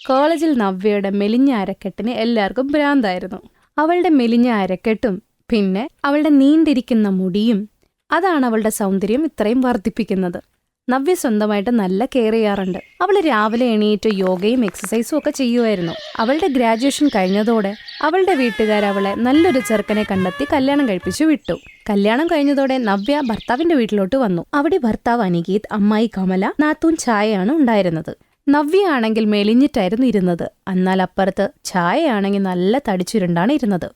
കോളേജിൽ നവ്യയുടെ മെലിഞ്ഞ അരക്കെട്ടിന് എല്ലാവർക്കും ഭ്രാന്തായിരുന്നു. അവളുടെ മെലിഞ്ഞ അരക്കെട്ടും പിന്നെ അവളുടെ നീണ്ടിരിക്കുന്ന മുടിയും അതാണ് അവളുടെ സൗന്ദര്യം ഇത്രയും വർദ്ധിപ്പിക്കുന്നത്. നവ്യ സ്വന്തമായിട്ട് നല്ല കെയർ ചെയ്യാറുണ്ട്. അവൾ രാവിലെ എണീറ്റ് യോഗയും എക്സസൈസും ഒക്കെ ചെയ്യുമായിരുന്നു. അവളുടെ ഗ്രാജുവേഷൻ കഴിഞ്ഞതോടെ അവളുടെ വീട്ടുകാർ അവളെ നല്ലൊരു ചെറുക്കനെ കണ്ടെത്തി കല്യാണം കഴിപ്പിച്ചു വിട്ടു. കല്യാണം കഴിഞ്ഞതോടെ നവ്യ ഭർത്താവിന്റെ വീട്ടിലോട്ട് വന്നു. അവിടെ ഭർത്താവ് അനികേത്, അമ്മായി കമല, നാത്തൂൻ ഛായയാണ് ഉണ്ടായിരുന്നത്. നവ്യ ആണെങ്കിൽ മെലിഞ്ഞിട്ടായിരുന്നു ഇരുന്നത്. എന്നാൽ അപ്പുറത്ത് ഛായയാണെങ്കിൽ നല്ല തടിച്ചുരുണ്ടാണ് ഇരുന്നത്.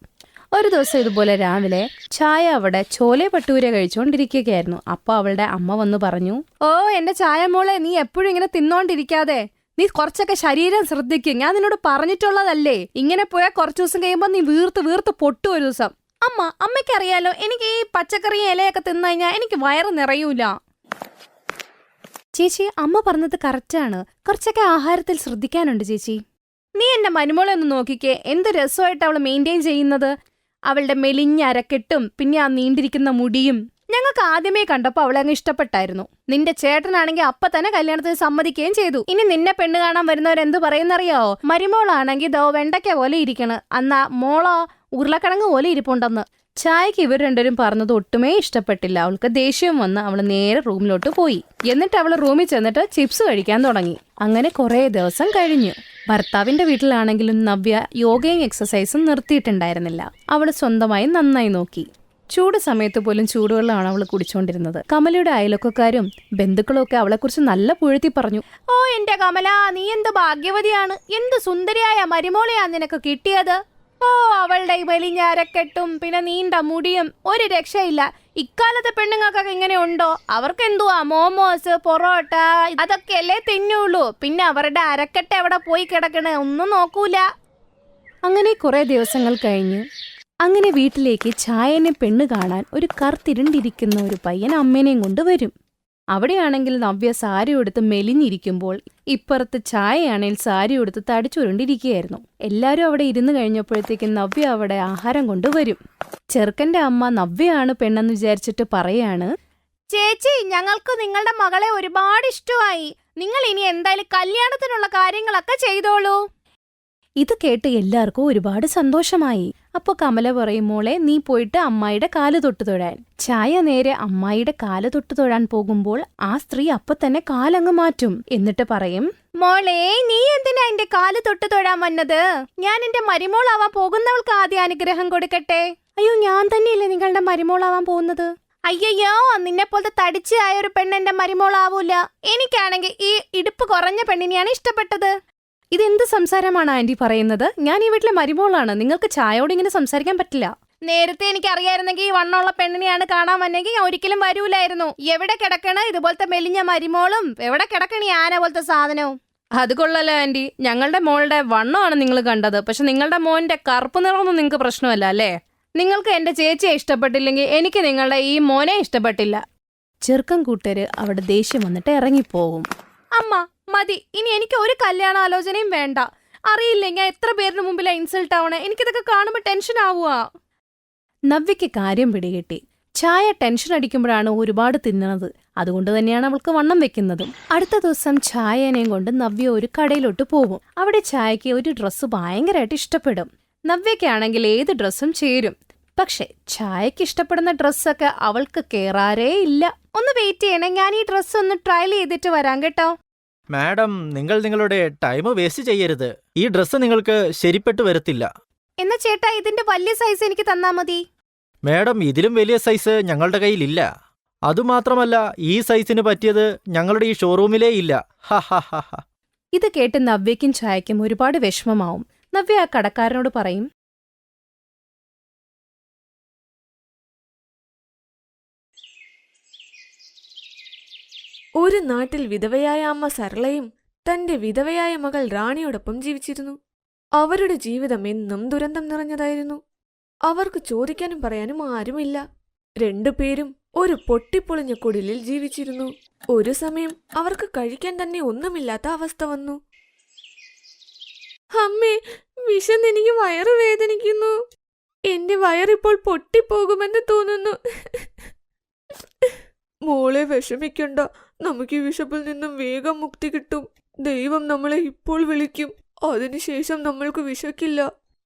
ഒരു ദിവസം ഇതുപോലെ രാവിലെ ഛായ അവിടെ ചോലെ ഭട്ടൂര കഴിച്ചുകൊണ്ടിരിക്കുകയായിരുന്നു. അപ്പൊ അവളുടെ അമ്മ വന്നു പറഞ്ഞു, ഓ എന്റെ ഛായ മോളെ, നീ എപ്പോഴും ഇങ്ങനെ തിന്നോണ്ടിരിക്കാതെ നീ കുറച്ചൊക്കെ ശരീരം ശ്രദ്ധിക്കും. ഞാൻ നിന്നോട് പറഞ്ഞിട്ടുള്ളതല്ലേ, ഇങ്ങനെ പോയാൽ കുറച്ചു ദിവസം കഴിയുമ്പോൾ നീ വീർത്ത് വീർത്ത് പൊട്ടു ഒരു ദിവസം. അമ്മയ്ക്കറിയാലോ, എനിക്ക് ഈ പച്ചക്കറിയും ഇലയൊക്കെ തിന്നു കഴിഞ്ഞാൽ എനിക്ക് വയറ് നിറയൂല. ചേച്ചി, അമ്മ പറഞ്ഞത് കറക്റ്റാണ്. കുറച്ചൊക്കെ ആഹാരത്തിൽ ശ്രദ്ധിക്കാനുണ്ട് ചേച്ചി. നീ എന്റെ മരുമോളെ ഒന്ന് നോക്കിക്കേ, എന്ത് രസമായിട്ട് അവള് മെയിൻറ്റെയിൻ ചെയ്യുന്നത്. അവളുടെ മെലിഞ്ഞ അരക്കെട്ടും പിന്നെ ആ നീണ്ടിരിക്കുന്ന മുടിയും. ഞങ്ങൾക്ക് ആദ്യമേ കണ്ടപ്പോൾ അവളെ അങ്ങ് ഇഷ്ടപ്പെട്ടായിരുന്നു. നിന്റെ ചേട്ടനാണെങ്കിൽ അപ്പൊ തന്നെ കല്യാണത്തിന് സമ്മതിക്കുകയും ചെയ്തു. ഇനി നിന്നെ പെണ്ണ് കാണാൻ വരുന്നവരെന്ത് പറയുന്നറിയാവോ, മരുമോളാണെങ്കിൽ ദോ വെണ്ടയ്ക്ക പോലെ ഇരിക്കണ്, എന്നാ മോളോ ഉരുളക്കിഴങ്ങ് പോലെ ഇരിപ്പുണ്ടെന്ന്. ഛായക്ക് ഇവർ രണ്ടുപേരും പറഞ്ഞത് ഒട്ടുമേ ഇഷ്ടപ്പെട്ടില്ല. അവൾക്ക് ദേഷ്യം വന്ന് അവൾ നേരെ റൂമിലോട്ട് പോയി. എന്നിട്ട് അവൾ റൂമിൽ ചെന്നിട്ട് ചിപ്സ് കഴിക്കാൻ തുടങ്ങി. അങ്ങനെ കുറേ ദിവസം കഴിഞ്ഞു. ഭർത്താവിന്റെ വീട്ടിലാണെങ്കിലും നവ്യ യോഗയും എക്സസൈസും നിർത്തിയിട്ടുണ്ടായിരുന്നില്ല. അവൾ സ്വന്തമായി നന്നായി നോക്കി. ചൂട് സമയത്ത് പോലും ചൂടുവെള്ളമാണ് അവൾ കുടിച്ചുകൊണ്ടിരുന്നത്. കമലയുടെ അയലൊക്കക്കാരും ബന്ധുക്കളും ഒക്കെ അവളെക്കുറിച്ച് നല്ല പുഴത്തി പറഞ്ഞു. ഓ എന്റെ കമല, നീ എന്ത് ഭാഗ്യവതിയാണ്, എന്ത് സുന്ദരിയായ മരുമോളെയാ നിനക്ക് കിട്ടിയത്. ഓ അവളുടെ വലിയ അരക്കെട്ടും പിന്നെ നീണ്ട മുടിയും ഒരു രക്ഷയില്ല. ഇക്കാലത്തെ പെണ്ണുങ്ങൾക്കൊക്കെ ഇങ്ങനെ ഉണ്ടോ? അവർക്ക് എന്തുവാ മോമോസ്, പൊറോട്ട അതൊക്കെയല്ലേ തിന്നുള്ളൂ. പിന്നെ അവരുടെ അരക്കെട്ട് എവിടെ പോയി കിടക്കണേ ഒന്നും നോക്കൂല. അങ്ങനെ കുറെ ദിവസങ്ങൾ കഴിഞ്ഞു. അങ്ങനെ വീട്ടിലേക്ക് ഛായനെ പെണ്ണ് കാണാൻ ഒരു കറുത്തിരുണ്ടിരിക്കുന്ന ഒരു പയ്യൻ അമ്മേനെയും കൊണ്ട് വരും. അവിടെയാണെങ്കിൽ നവ്യ സാരി ഉടുത്ത് മെലിഞ്ഞിരിക്കുമ്പോൾ ഇപ്പുറത്ത് ഛായയാണെങ്കിൽ സാരി ഉടുത്ത് തടിച്ചുരുണ്ടിരിക്കുകയായിരുന്നു. എല്ലാവരും അവിടെ ഇരുന്ന് കഴിഞ്ഞപ്പോഴത്തേക്കും നവ്യ അവിടെ ആഹാരം കൊണ്ടുവരും. ചെറുക്കന്റെ അമ്മ നവ്യയാണ് പെണ്ണെന്ന് വിചാരിച്ചിട്ട് പറയാണ്, ചേച്ചി ഞങ്ങൾക്ക് നിങ്ങളുടെ മകളെ ഒരുപാട് ഇഷ്ടമായി. നിങ്ങൾ ഇനി എന്തായാലും കല്യാണത്തിനുള്ള കാര്യങ്ങളൊക്കെ ചെയ്തോളൂ. ഇത് കേട്ട് എല്ലാവർക്കും ഒരുപാട് സന്തോഷമായി. അപ്പൊ കമല പറയും, മോളെ നീ പോയിട്ട് അമ്മായിയുടെ കാല് തൊട്ട് തൊഴാൻ. ഛായ നേരെ അമ്മായിയുടെ കാല് തൊട്ട് തൊഴാൻ പോകുമ്പോൾ ആ സ്ത്രീ അപ്പൊ തന്നെ കാലങ്ങ് മാറ്റും. എന്നിട്ട് പറയും, മോളെ നീ എന്തിനാ എന്റെ കാല് തൊട്ട് തൊഴാൻ വന്നത്? ഞാൻ എന്റെ മരുമോളാവാൻ പോകുന്നവൾക്ക് ആദ്യം അനുഗ്രഹം കൊടുക്കട്ടെ. അയ്യോ, ഞാൻ തന്നെയല്ലേ നിങ്ങളുടെ മരുമോളാവാൻ പോകുന്നത്. അയ്യോ, നിന്നെ പോലത്തെ തടിച്ചായ ഒരു പെണ്ണ് എന്റെ മരുമോളാവൂല. എനിക്കാണെങ്കിൽ ഈ ഇടുപ്പ് കുറഞ്ഞ പെണ്ണിനെയാണ് ഇഷ്ടപ്പെട്ടത്. ഇതെന്ത് സംസാരമാണ് ആന്റി പറയുന്നത്? ഞാൻ ഈ വീട്ടിലെ മരുമോളാണ്. നിങ്ങൾക്ക് ഛായയോട് ഇങ്ങനെ സംസാരിക്കാൻ പറ്റില്ല. നേരത്തെ എനിക്ക് അറിയായിരുന്നെങ്കിൽ ഈ വണ്ണമുള്ള പെണ്ണിനെയാണ് കാണാൻ വന്നെങ്കിൽ ഞാൻ ഒരിക്കലും വരൂലായിരുന്നു. എവിടെ കിടക്കണ ഇതുപോലത്തെ മെലിഞ്ഞ മരുമോളും, എവിടെ കിടക്കണ ആന പോലത്തെ സാധനവും. അത് കൊള്ളല്ലോ ആന്റി, ഞങ്ങളുടെ മോളുടെ വണ്ണമാണ് നിങ്ങൾ കണ്ടത്. പക്ഷെ നിങ്ങളുടെ മോന്റെ കറുപ്പ് നിറമൊന്നും നിങ്ങൾക്ക് പ്രശ്നമല്ല അല്ലേ? നിങ്ങൾക്ക് എന്റെ ചേച്ചിയെ ഇഷ്ടപ്പെട്ടില്ലെങ്കിൽ എനിക്ക് നിങ്ങളുടെ ഈ മോനെ ഇഷ്ടപ്പെട്ടില്ല. ചെറുക്കം കൂട്ടര് അവിടെ ദേഷ്യം വന്നിട്ട് ഇറങ്ങിപ്പോകും. അമ്മ മതി, ഇനി എനിക്ക് ഒരു കല്യാണാലോചനയും വേണ്ട. അറിയില്ല ഞാൻ എത്ര പേരുടെ മുമ്പിലാ ഇൻസൾട്ട് ആവണേ. എനിക്കിതൊക്കെ കാണുമ്പോൾ ടെൻഷൻ ആവുക. നവ്യയ്ക്ക് കാര്യം പിടികിട്ടി. ഛായ ടെൻഷൻ അടിക്കുമ്പോഴാണ് ഒരുപാട് തിന്നണത്. അതുകൊണ്ട് തന്നെയാണ് അവൾക്ക് വണ്ണം വെക്കുന്നതും. അടുത്ത ദിവസം ഛായനെയും കൊണ്ട് നവ്യ ഒരു കടയിലോട്ട് പോകും. അവിടെ ഛായയ്ക്ക് ഒരു ഡ്രസ്സ് ഭയങ്കരമായിട്ട് ഇഷ്ടപ്പെടും. നവ്യയ്ക്കാണെങ്കിൽ ഏത് ഡ്രസ്സും ചേരും. പക്ഷെ ഛായയ്ക്ക് ഇഷ്ടപ്പെടുന്ന ഡ്രസ്സൊക്കെ അവൾക്ക് കേറാറേ ഇല്ല. ഒന്ന് വെയിറ്റ് ചെയ്യണേ, ഞാൻ ഈ ഡ്രസ്സ് ഒന്ന് ട്രയൽ ചെയ്തിട്ട് വരാം കേട്ടോ. മാഡം, നിങ്ങൾ നിങ്ങളുടെ ടൈം വേസ്റ്റ് ചെയ്യരുത്. ഈ ഡ്രസ്സ് നിങ്ങൾക്ക് ശരിപ്പെട്ടു വരത്തില്ല. എന്നാ ചേട്ടാ ഇതിന്റെ വലിയ സൈസ് എനിക്ക് തന്നാ മതി. മാഡം, ഇതിലും വലിയ സൈസ് ഞങ്ങളുടെ കയ്യിലില്ല. അതുമാത്രമല്ല, ഈ സൈസിന് പറ്റിയത് ഞങ്ങളുടെ ഈ ഷോറൂമിലേ ഇല്ല. ഇത് കേട്ട് നവ്യയ്ക്കും ഛായയ്ക്കും ഒരുപാട് വിഷമമാവും. നവ്യ ആ കടക്കാരനോട് പറയും, ഒരു നാട്ടിൽ വിധവയായ അമ്മ സരളയും തന്റെ വിധവയായ മകൾ റാണിയോടൊപ്പം ജീവിച്ചിരുന്നു. അവരുടെ ജീവിതം എന്നും ദുരന്തം നിറഞ്ഞതായിരുന്നു. അവർക്ക് ചോദിക്കാനും പറയാനും ആരുമില്ല. രണ്ടുപേരും ഒരു പൊട്ടിപ്പൊളിഞ്ഞ കുടിലിൽ ജീവിച്ചിരുന്നു. ഒരു സമയം അവർക്ക് കഴിക്കാൻ തന്നെ ഒന്നുമില്ലാത്ത അവസ്ഥ വന്നു. അമ്മേ, വിശന്നെനിക്ക് വയറ് വേദനിക്കുന്നു. എന്റെ വയറിപ്പോൾ പൊട്ടിപ്പോകുമെന്ന് തോന്നുന്നു. മോളെ വിഷമിക്കണ്ട, നമുക്ക് ഈ വിശപ്പിൽ നിന്നും വേഗം മുക്തി കിട്ടും. ദൈവം നമ്മളെ ഇപ്പോൾ വിളിക്കും. അതിനുശേഷം നമ്മൾക്ക് വിശക്കില്ല.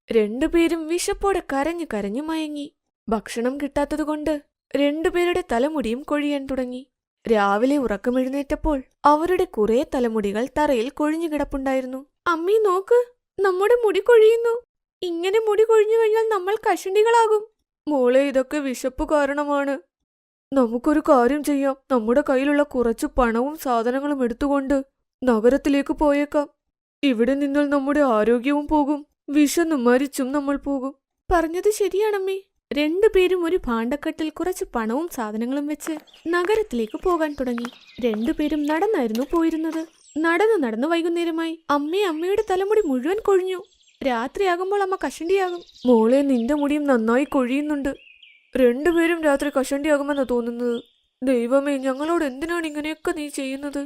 രണ്ടുപേരും വിശപ്പോടെ കരഞ്ഞു കരഞ്ഞു മയങ്ങി. ഭക്ഷണം കിട്ടാത്തതുകൊണ്ട് രണ്ടുപേരുടെ തലമുടിയും കൊഴിയാൻ തുടങ്ങി. രാവിലെ ഉറക്കമെഴുന്നേറ്റപ്പോൾ അവരുടെ കുറെ തലമുടികൾ തറയിൽ കൊഴിഞ്ഞു കിടപ്പുണ്ടായിരുന്നു. അമ്മീ നോക്ക്, നമ്മുടെ മുടി കൊഴിയുന്നു. ഇങ്ങനെ മുടി കൊഴിഞ്ഞു കഴിഞ്ഞാൽ നമ്മൾ കഷണ്ടികളാകും. മോളെ, ഇതൊക്കെ വിശപ്പ് കാരണമാണ്. നമുക്കൊരു കാര്യം ചെയ്യാം. നമ്മുടെ കയ്യിലുള്ള കുറച്ച് പണവും സാധനങ്ങളും എടുത്തുകൊണ്ട് നഗരത്തിലേക്ക് പോയേക്കാം. ഇവിടെ നിന്നാൽ നമ്മുടെ ആരോഗ്യവും പോകും, വിശന്നും മരിച്ചും നമ്മൾ പോകും. പറഞ്ഞത് ശരിയാണമ്മേ. രണ്ടുപേരും ഒരു ഭാണ്ഡക്കട്ടിൽ കുറച്ച് പണവും സാധനങ്ങളും വെച്ച് നഗരത്തിലേക്ക് പോകാൻ തുടങ്ങി. രണ്ടുപേരും നടന്നായിരുന്നു പോയിരുന്നത്. നടന്ന് വൈകുന്നേരമായി. അമ്മയുടെ തലമുടി മുഴുവൻ കൊഴിഞ്ഞു. രാത്രിയാകുമ്പോൾ അമ്മ കഷണ്ടിയാകും. മോളെ, നിന്റെ മുടിയും നന്നായി കൊഴിയുന്നുണ്ട്. രണ്ടുപേരും രാത്രി കഷണ്ടിയാകുമെന്നാ തോന്നുന്നത്. ദൈവമേ, ഞങ്ങളോട് എന്തിനാണ് ഇങ്ങനെയൊക്കെ നീ ചെയ്യുന്നത്?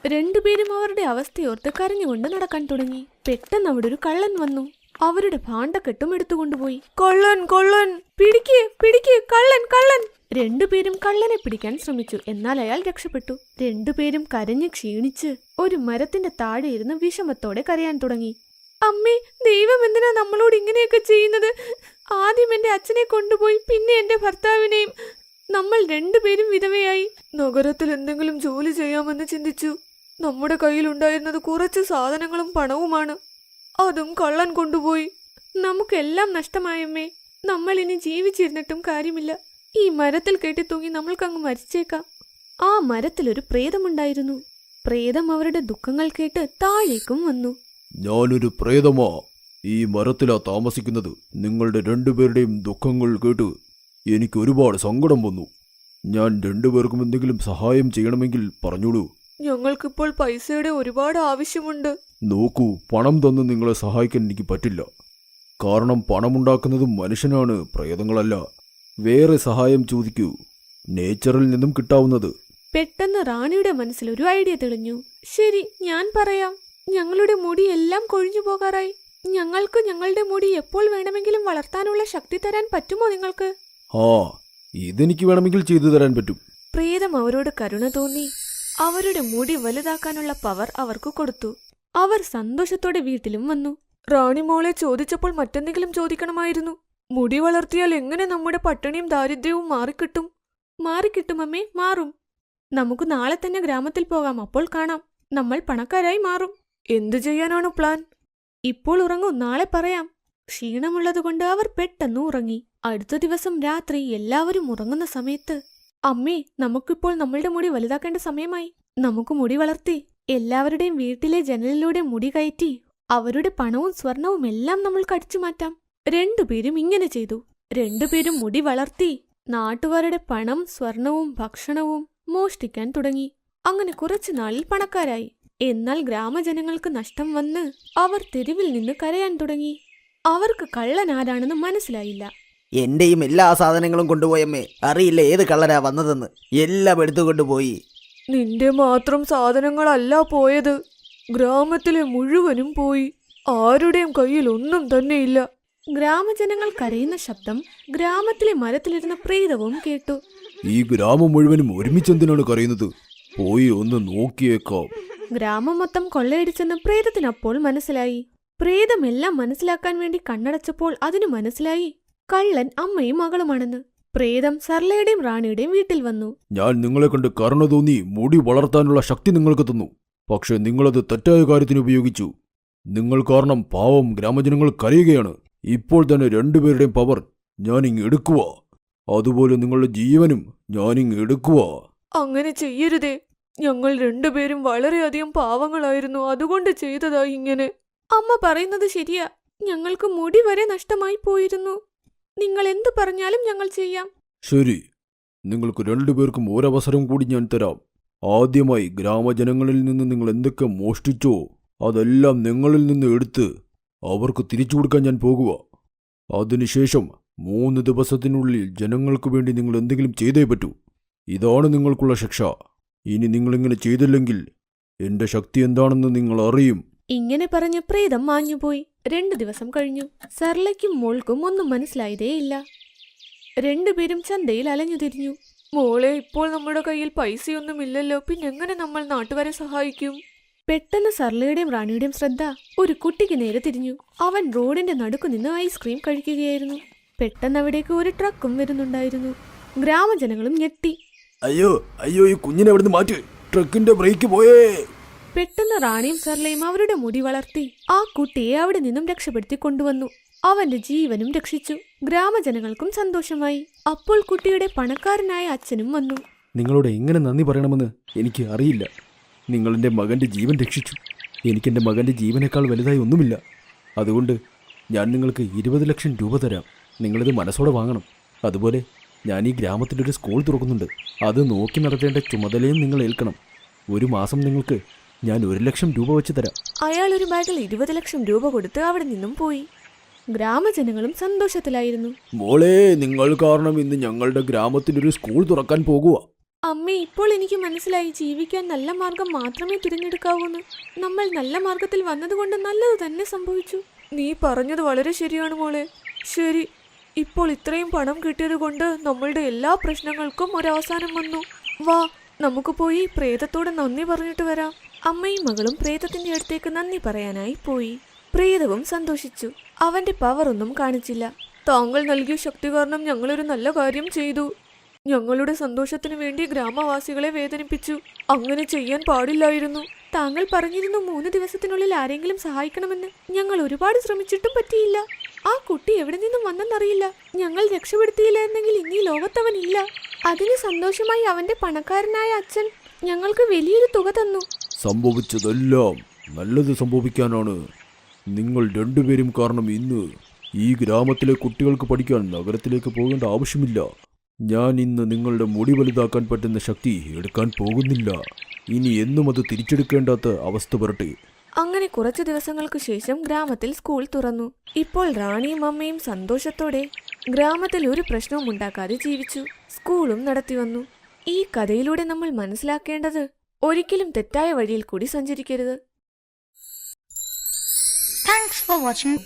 രണ്ടുപേരും അവരുടെ അവസ്ഥയോർത്ത് കരഞ്ഞുകൊണ്ട് നടക്കാൻ തുടങ്ങി. പെട്ടെന്ന് അവിടെ ഒരു കള്ളൻ വന്നു. അവരുടെ ഭാണ്ഡക്കെട്ടും എടുത്തുകൊണ്ടുപോയി. കൊള്ളൻ, കൊള്ളൻ, പിടിക്ക്, കള്ളൻ, കള്ളൻ. രണ്ടുപേരും കള്ളനെ പിടിക്കാൻ ശ്രമിച്ചു. എന്നാൽ അയാൾ രക്ഷപ്പെട്ടു. രണ്ടുപേരും കരഞ്ഞ് ക്ഷീണിച്ച് ഒരു മരത്തിന്റെ താഴെ ഇരുന്ന് വിഷമത്തോടെ കരയാൻ തുടങ്ങി. അമ്മേ, ദൈവം എന്തിനാ നമ്മളോട് ഇങ്ങനെയൊക്കെ ചെയ്യുന്നത്? ആദ്യം എന്റെ അച്ഛനെ കൊണ്ടുപോയി, പിന്നെ എന്റെ ഭർത്താവിനെയും. നമ്മൾ രണ്ടുപേരും വിധവയായി. നഗരത്തിൽ എന്തെങ്കിലും ജോലി ചെയ്യാമെന്ന് ചിന്തിച്ചു. നമ്മുടെ കയ്യിലുണ്ടായിരുന്നത് കുറച്ച് സാധനങ്ങളും പണവുമാണ്. അതും കള്ളൻ കൊണ്ടുപോയി. നമുക്കെല്ലാം നഷ്ടമായമ്മേ. നമ്മൾ ഇനി ജീവിച്ചിരുന്നിട്ടും കാര്യമില്ല. ഈ മരത്തിൽ കെട്ടിത്തൂങ്ങി നമ്മൾക്കങ്ങ് മരിച്ചേക്കാം. ആ മരത്തിലൊരു പ്രേതമുണ്ടായിരുന്നു. പ്രേതം അവരുടെ ദുഃഖങ്ങൾ കേട്ട് താഴേക്കും വന്നു. ഞാനൊരു പ്രേതമാ. ഈ മരത്തിലാ താമസിക്കുന്നത്. നിങ്ങളുടെ രണ്ടുപേരുടെയും ദുഃഖങ്ങൾ കേട്ട് എനിക്ക് ഒരുപാട് സങ്കടം വന്നു. ഞാൻ രണ്ടുപേർക്കും എന്തെങ്കിലും സഹായം ചെയ്യണമെങ്കിൽ പറഞ്ഞോളൂ. ഞങ്ങൾക്കിപ്പോൾ പൈസയുടെ ഒരുപാട് ആവശ്യമുണ്ട്. നോക്കൂ, പണം തന്ന് നിങ്ങളെ സഹായിക്കാൻ എനിക്ക് പറ്റില്ല. കാരണം പണമുണ്ടാക്കുന്നത് മനുഷ്യനാണ്, പ്രേതങ്ങളല്ല. വേറെ സഹായം ചോദിക്കൂ, നേച്ചറിൽ നിന്നും കിട്ടാവുന്നത്. പെട്ടെന്ന് റാണിയുടെ മനസ്സിൽ ഒരു ഐഡിയ തെളിഞ്ഞു. ശരി, ഞാൻ പറയാം. ഞങ്ങളുടെ മുടി എല്ലാം കൊഴിഞ്ഞു പോകാറായി. ഞങ്ങൾക്ക് ഞങ്ങളുടെ മുടി എപ്പോൾ വേണമെങ്കിലും വളർത്താനുള്ള ശക്തി തരാൻ പറ്റുമോ നിങ്ങൾക്ക്? ഇതെനിക്ക് വേണമെങ്കിൽ ചെയ്തു തരാൻ പറ്റും. പ്രേതം അവരോട് കരുണ തോന്നി അവരുടെ മുടി വലുതാക്കാനുള്ള പവർ അവർക്ക് കൊടുത്തു. അവർ സന്തോഷത്തോടെ വീട്ടിലും വന്നു. റാണി മോളെ ചോദിച്ചപ്പോൾ മറ്റെന്തെങ്കിലും ചോദിക്കണമായിരുന്നു. മുടി വളർത്തിയാൽ എങ്ങനെ നമ്മുടെ പട്ടിണിയും ദാരിദ്ര്യവും മാറിക്കിട്ടും? മാറിക്കിട്ടും അമ്മേ, മാറും. നമുക്ക് നാളെ തന്നെ ഗ്രാമത്തിൽ പോകാം. അപ്പോൾ കാണാം, നമ്മൾ പണക്കാരായി മാറും. എന്തു ചെയ്യാനാണ് പ്ലാൻ? ഇപ്പോൾ ഉറങ്ങൂ, നാളെ പറയാം. ക്ഷീണമുള്ളതുകൊണ്ട് അവർ പെട്ടെന്ന് ഉറങ്ങി. അടുത്ത ദിവസം രാത്രി എല്ലാവരും ഉറങ്ങുന്ന സമയത്ത്, അമ്മേ, നമുക്കിപ്പോൾ നമ്മളുടെ മുടി വലുതാക്കേണ്ട സമയമായി. നമുക്ക് മുടി വളർത്തി എല്ലാവരുടെയും വീട്ടിലെ ജനലിലൂടെ മുടി കയറ്റി അവരുടെ പണവും സ്വർണവും എല്ലാം നമ്മൾ കടിച്ചു മാറ്റാം. രണ്ടുപേരും ഇങ്ങനെ ചെയ്തു. രണ്ടുപേരും മുടി വളർത്തി നാട്ടുകാരുടെ പണം, സ്വർണവും ഭക്ഷണവും മോഷ്ടിക്കാൻ തുടങ്ങി. അങ്ങനെ കുറച്ചു നാളിൽ പണക്കാരായി. എന്നാൽ ഗ്രാമജനങ്ങൾക്ക് നഷ്ടം വന്ന് അവർ തെരുവിൽ നിന്ന് കരയാൻ തുടങ്ങി. അവർക്ക് കള്ളൻ ആരാണെന്ന് മനസ്സിലായില്ല. എന്റെയും എല്ലാ സാധനങ്ങളും കൊണ്ടുപോയമ്മേ. അറിയില്ല ഏത് കള്ളനാ വന്നതെന്ന്. എല്ലാം എടുത്തുകൊണ്ടുപോയി. നിന്റെ മാത്രം സാധനങ്ങളല്ല പോയത്, ഗ്രാമത്തിലെ മുഴുവനും പോയി. ആരുടെയും കയ്യിൽ ഒന്നും തന്നെയില്ല. ഗ്രാമജനങ്ങൾ കരയുന്ന ശബ്ദം ഗ്രാമത്തിലെ മരത്തിലിരുന്ന പ്രേതവും കേട്ടു. ഈ ഗ്രാമം മുഴുവനും ഒരുമിച്ചെന്തിനാണ് കരയുന്നത്? പോയി ഒന്ന് നോക്കിയേക്കാം. ഗ്രാമം മൊത്തം കൊള്ളയടിച്ചെന്ന് പ്രേതത്തിനപ്പോൾ മനസ്സിലായി. പ്രേതമെല്ലാം മനസ്സിലാക്കാൻ വേണ്ടി കണ്ണടച്ചപ്പോൾ അതിനു മനസ്സിലായി കള്ളൻ അമ്മയും മകളുമാണെന്ന്. പ്രേതം സർലയുടെയും റാണിയുടെയും വീട്ടിൽ വന്നു. ഞാൻ നിങ്ങളെ കണ്ട് കരുണ തോന്നി മുടി വളർത്താനുള്ള ശക്തി നിങ്ങൾക്ക് തന്നു. പക്ഷെ നിങ്ങളത് തെറ്റായ കാര്യത്തിന് ഉപയോഗിച്ചു. നിങ്ങൾ കാരണം പാവം ഗ്രാമജനങ്ങൾ കരയുകയാണ്. ഇപ്പോൾ തന്നെ രണ്ടുപേരുടെയും പവർ ഞാനിങ് എടുക്കുക. അതുപോലെ നിങ്ങളുടെ ജീവനും ഞാനിങ് എടുക്കുക. അങ്ങനെ ചെയ്യരുതേ. ഞങ്ങൾ രണ്ടുപേരും വളരെയധികം പാവങ്ങളായിരുന്നു. അതുകൊണ്ട് ചെയ്തതാ ഇങ്ങനെ. അമ്മ പറയുന്നത് ശരിയാ. ഞങ്ങൾക്ക് മുടി വരെ നഷ്ടമായി പോയിരുന്നു. നിങ്ങൾ എന്തു പറഞ്ഞാലും ഞങ്ങൾ ചെയ്യാം. ശരി, നിങ്ങൾക്ക് രണ്ടുപേർക്കും ഒരവസരം കൂടി ഞാൻ തരാം. ആദ്യമായി ഗ്രാമജനങ്ങളിൽ നിന്ന് നിങ്ങൾ എന്തൊക്കെ മോഷ്ടിച്ചോ അതെല്ലാം നിങ്ങളിൽ നിന്ന് എടുത്ത് അവർക്ക് തിരിച്ചു കൊടുക്കാൻ ഞാൻ പോകുക. അതിനുശേഷം 3 ദിവസത്തിനുള്ളിൽ ജനങ്ങൾക്ക് വേണ്ടി നിങ്ങൾ എന്തെങ്കിലും ചെയ്തേ പറ്റൂ. ഇതാണ് നിങ്ങൾക്കുള്ള ശിക്ഷ. ഇനി നിങ്ങളിങ്ങനെ ചെയ്തില്ലെങ്കിൽ എന്റെ ശക്തി എന്താണെന്ന് നിങ്ങൾ അറിയും. ഇങ്ങനെ പറഞ്ഞ് പ്രേതം മാഞ്ഞുപോയി. 2 ദിവസം കഴിഞ്ഞു. സർലയ്ക്കും മോൾക്കും ഒന്നും മനസ്സിലായതേയില്ല. രണ്ടുപേരും ചന്തയിൽ അലഞ്ഞു തിരിഞ്ഞു. മോളെ, ഇപ്പോൾ നമ്മുടെ കയ്യിൽ പൈസയൊന്നുമില്ലല്ലോ. പിന്നെങ്ങനെ നമ്മൾ നാട്ടുകാരെ സഹായിക്കും? പെട്ടെന്ന് സർലയുടെയും റാണിയുടെയും ശ്രദ്ധ ഒരു കുട്ടിക്ക് നേരെ തിരിഞ്ഞു. അവൻ റോഡിന്റെ നടുക്കു നിന്ന് ഐസ്ക്രീം കഴിക്കുകയായിരുന്നു. പെട്ടെന്ന് അവിടേക്ക് ഒരു ട്രക്കും വരുന്നുണ്ടായിരുന്നു. ഗ്രാമജനങ്ങളും ഞെട്ടി. അയ്യോ അയ്യോ, ഈ കുഞ്ഞിനെ അവിടുന്ന് മാറ്റ്, ട്രക്കിന്റെ ബ്രേക്ക് പോയേ. പെട്ടെന്ന് റാണിയും സർലയും അവരുടെ മുടി വളർത്തി ആ കുട്ടിയെ അവിടെ നിന്നും രക്ഷപ്പെടുത്തി കൊണ്ടുവന്നു. അവന്റെ ജീവനും രക്ഷിച്ചു. ഗ്രാമജനങ്ങൾക്കും സന്തോഷമായി. അപ്പോൾ കുട്ടിയുടെ പണക്കാരനായ അച്ഛനും വന്നു. നിങ്ങളോട് എങ്ങനെ നന്ദി പറയണമെന്ന് എനിക്ക് അറിയില്ല. നിങ്ങൾ എൻ്റെ മകൻ്റെ ജീവൻ രക്ഷിച്ചു. എനിക്കെൻ്റെ മകൻ്റെ ജീവനേക്കാൾ വലുതായി ഒന്നുമില്ല. അതുകൊണ്ട് ഞാൻ നിങ്ങൾക്ക് 20 ലക്ഷം രൂപ തരാം. നിങ്ങളിത് മനസ്സോടെ വാങ്ങണം. അതുപോലെ ഞാൻ ഈ ഗ്രാമത്തിലൊരു സ്കൂൾ തുറക്കുന്നുണ്ട്. അത് നോക്കി നടത്തേണ്ട ചുമതലയും നിങ്ങൾ ഏൽക്കണം. ഒരു മാസം നിങ്ങൾക്ക് ഞാൻ 1 ലക്ഷം രൂപ വെച്ച് തരാം. അയാൾ ഒരു ബാഗിൽ 20 ലക്ഷം രൂപ കൊടുത്ത് അവിടെ നിന്നും പോയി. ഗ്രാമജനങ്ങളും സന്തോഷത്തിലായിരുന്നു. മോളെ, നിങ്ങൾ കാരണം ഇന്ന് ഞങ്ങളുടെ ഗ്രാമത്തിലൊരു സ്കൂൾ തുറക്കാൻ പോകുക. അമ്മേ, ഇപ്പോൾ എനിക്ക് മനസ്സിലായി ജീവിക്കാൻ നല്ല മാർഗം മാത്രമേ തിരഞ്ഞെടുക്കാവൂന്ന്. നമ്മൾ നല്ല മാർഗത്തിൽ വന്നതുകൊണ്ട് നല്ലത് തന്നെ സംഭവിച്ചു. നീ പറഞ്ഞത് വളരെ ശരിയാണ് മോളെ. ശരി, ഇപ്പോൾ ഇത്രയും പണം കിട്ടിയത് കൊണ്ട് നമ്മളുടെ എല്ലാ പ്രശ്നങ്ങൾക്കും ഒരവസാനം വന്നു. വാ, നമുക്ക് പോയി പ്രേതത്തോട് നന്ദി പറഞ്ഞിട്ട് വരാം. അമ്മയും മകളും പ്രേതത്തിന്റെ അടുത്തേക്ക് നന്ദി പറയാനായി പോയി. പ്രേതവും സന്തോഷിച്ചു. അവന്റെ പവർ ഒന്നും കാണിച്ചില്ല. താങ്കൾ നൽകിയ ശക്തി കാരണം ഞങ്ങളൊരു നല്ല കാര്യം ചെയ്തു. ഞങ്ങളുടെ സന്തോഷത്തിന് വേണ്ടി ഗ്രാമവാസികളെ വേദനിപ്പിച്ചു. അങ്ങനെ ചെയ്യാൻ പാടില്ലായിരുന്നു. താങ്കൾ പറഞ്ഞിരുന്നു 3 ദിവസത്തിനുള്ളിൽ ആരെങ്കിലും സഹായിക്കണമെന്ന്. ഞങ്ങൾ ഒരുപാട് ശ്രമിച്ചിട്ടും പറ്റിയില്ല. ആ കുട്ടി എവിടെ നിന്നും വന്നെന്നറിയില്ല. ഞങ്ങൾ രക്ഷപ്പെടുത്തിയില്ല എന്നെങ്കിൽ ഇന്നീ ലോകത്തവനില്ല. അതിന് സന്തോഷമായി അവന്റെ പണക്കാരനായ അച്ഛൻ ഞങ്ങൾക്ക് വലിയൊരു തുക തന്നു. സംഭവിച്ചതെല്ലാം നല്ലത് സംഭവിക്കാനാണ്. നിങ്ങൾ രണ്ടുപേരും കാരണം ഇന്ന് ഈ ഗ്രാമത്തിലെ കുട്ടികൾക്ക് പഠിക്കാൻ നഗരത്തിലേക്ക് പോകേണ്ട ആവശ്യമില്ല. ഞാൻ ഇന്ന് നിങ്ങളുടെ മുടി വലുതാക്കാൻ പറ്റുന്ന ശക്തി എടുക്കാൻ പോകുന്നില്ല. ഇനി എന്നും അത് തിരിച്ചെടുക്കേണ്ടാത്ത അവസ്ഥ വരട്ടെ. അങ്ങനെ കുറച്ചു ദിവസങ്ങൾക്ക് ശേഷം ഗ്രാമത്തിൽ സ്കൂൾ തുറന്നു. ഇപ്പോൾ റാണിയും അമ്മയും സന്തോഷത്തോടെ ഗ്രാമത്തിൽ ഒരു പ്രശ്നവും ഉണ്ടാക്കാതെ ജീവിച്ചു. സ്കൂളും നടത്തി വന്നു. ഈ കഥയിലൂടെ നമ്മൾ മനസ്സിലാക്കേണ്ടത് ഒരിക്കലും തെറ്റായ വഴിയിൽ കൂടി സഞ്ചരിക്കരുത്. Thanks for watching.